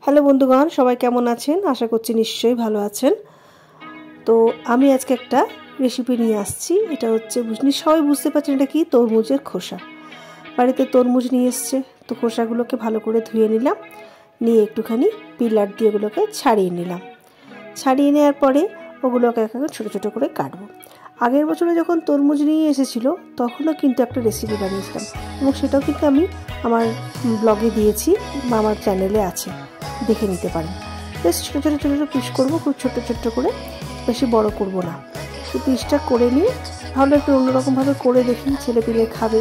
Hello বন্ধুগণ, সবাই কেমন আছেন? আশা করছি নিশ্চয়ই ভালো আছেন। তো আমি আজকে একটা রেসিপি নিয়ে আসছি। এটা হচ্ছে সবাই বুঝতে পারছেন এটা কি, তরমুজের খোসা। বাড়িতে তরমুজ নিয়ে এসছে, তো খোসাগুলোকে ভালো করে ধুয়ে নিলাম, নিয়ে একটুখানি পিলার দিয়ে ওগুলোকে ছাড়িয়ে নিলাম। ছাড়িয়ে নেওয়ার পরে ওগুলোকে একেবারে ছোটো ছোটো করে কাটবো। আগের বছরে যখন তরমুজ নিয়ে এসেছিলো তখনও কিন্তু একটা রেসিপি বানিয়েছিলাম, এবং সেটাও কিন্তু আমি আমার ব্লগে দিয়েছি বা আমার চ্যানেলে আছে, দেখে নিতে পারেন। বেশ ছোটো ছোটো ছোটো ছোটো পিস করবো, খুব ছোট্টো ছোট্টো করে, বেশি বড় করব না। এই পিসটা করে নিয়ে ভালো একটু অন্যরকমভাবে করে দেখি, ছেলে পিলে খাবে।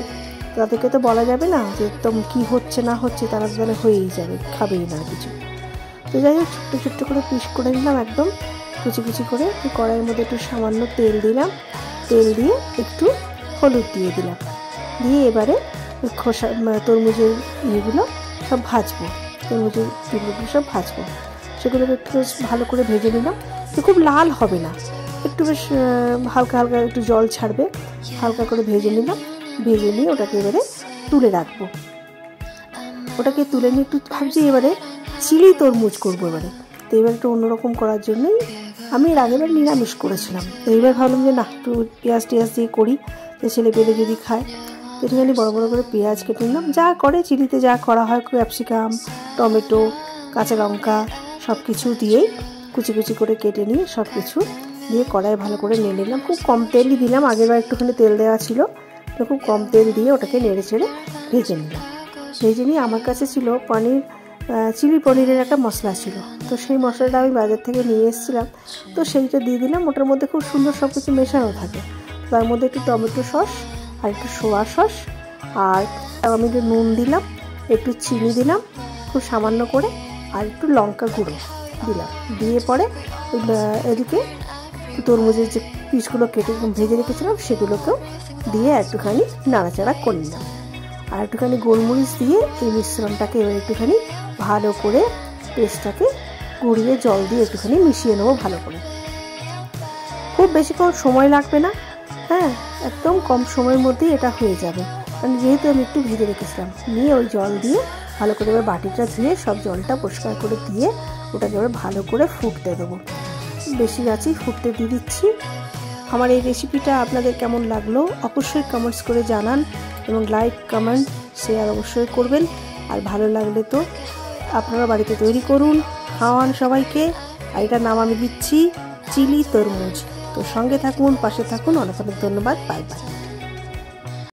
তাদেরকে তো বলা যাবে না যে একদম কী হচ্ছে না হচ্ছে, তারা তাহলে হয়েই যাবে, খাবেই না কিছু। তো যাই হোক, ছোট্টো ছোট্টো করে পিস করে নিলাম, একদম কুচি কুচি করে। কড়াইয়ের মধ্যে একটু সামান্য তেল দিলাম, তেল দিয়ে একটু হলুদ দিয়ে দিলাম, দিয়ে এবারে খোসা তরমুজের ইয়েগুলো সব ভাজবো, তরমুজের টুকরোগুলো সব ভাজবো। সেগুলোকে একটু বেশ ভালো করে ভেজে নিলাম। তো খুব লাল হবে না, একটু বেশ হালকা হালকা একটু জল ছাড়বে, হালকা করে ভেজে নিলাম। ভেজে নিয়ে ওটাকে এবারে তুলে রাখবো। ওটাকে তুলে নিয়ে একটু ভাবছি এবারে চিলি তরমুজ করবো এবারে। তো এবার একটু অন্যরকম করার জন্যই, আমি এর আগেবার নিরামিষ করেছিলাম, তো এইবার ভাবলাম যে না, একটু পেঁয়াজ টিয়াজ দিয়ে করি, তো ছেলে পেলে যদি খায়। তো একটুখানি বড়ো বড়ো করে পেঁয়াজ কেটে নিলাম, যা করে চিলিতে যা করা হয়, ক্যাপসিকাম, টমেটো, কাঁচা লঙ্কা সব কিছু দিয়েই কুচি কুচি করে কেটে নিয়ে সব কিছু দিয়ে কড়াই ভালো করে নিয়ে নিলাম। খুব কম তেলই দিলাম, আগেরবার একটুখানি তেল দেওয়া ছিল, তো খুব কম তেল দিয়ে ওটাকে নেড়ে চেড়ে ভেজে নিলাম। ভেজে নিয়ে আমার কাছে ছিল চিলি পনিরের একটা মশলা ছিল, তো সেই মশলাটা আমি বাজার থেকে নিয়ে এসেছিলাম। তো সেইটা দিয়ে দিলাম, ওটার মধ্যে খুব সুন্দর সব কিছু মেশানো থাকে। তার মধ্যে একটু টমেটো সস আর একটু সোয়া সস, আর আমি একটু নুন দিলাম, একটু চিনি দিলাম খুব সামান্য করে, আর একটু লঙ্কা গুঁড়ো দিলাম। দিয়ে পরে এদিকে তরমুজের যে পিসগুলো কেটে ভেজে রেখেছিলাম সেগুলোকেও দিয়ে একটুখানি নাড়াচাড়া করে নিলাম। আর একটুখানি গোলমরিচ দিয়ে এই মিশ্রণটাকে এবার একটুখানি ভালো করে পেস্টটাকে গুঁড়িয়ে জল দিয়ে একটুখানি মিশিয়ে নেবো ভালো করে। খুব বেশিক্ষণ সময় লাগবে না, হ্যাঁ, একদম কম সময়ের মধ্যেই এটা হয়ে যাবে। কারণ যেহেতু আমি একটু ভেজে রেখেছিলাম, নিয়ে ওই জল দিয়ে ভালো করে এবার বাটিটা ধুয়ে সব জলটা পরিষ্কার করে দিয়ে ওটাকে এবার ভালো করে ফুটতে দেবো। বেশি গাছই ফুটতে দিয়ে দিচ্ছি। আমার এই রেসিপিটা আপনাদের কেমন লাগলো অবশ্যই কমেন্টস করে জানান, এবং লাইক কমেন্ট শেয়ার অবশ্যই করবেন। আর ভালো লাগলে তো আপনারা বাড়িতে তৈরি করুন, খাওয়ান সবাইকে। আর এটার নাম আমি দিচ্ছি চিলি তরমুজ। তো সঙ্গে থাকুন, পাশে থাকুন। অনেক অনেক ধন্যবাদ। Bye bye.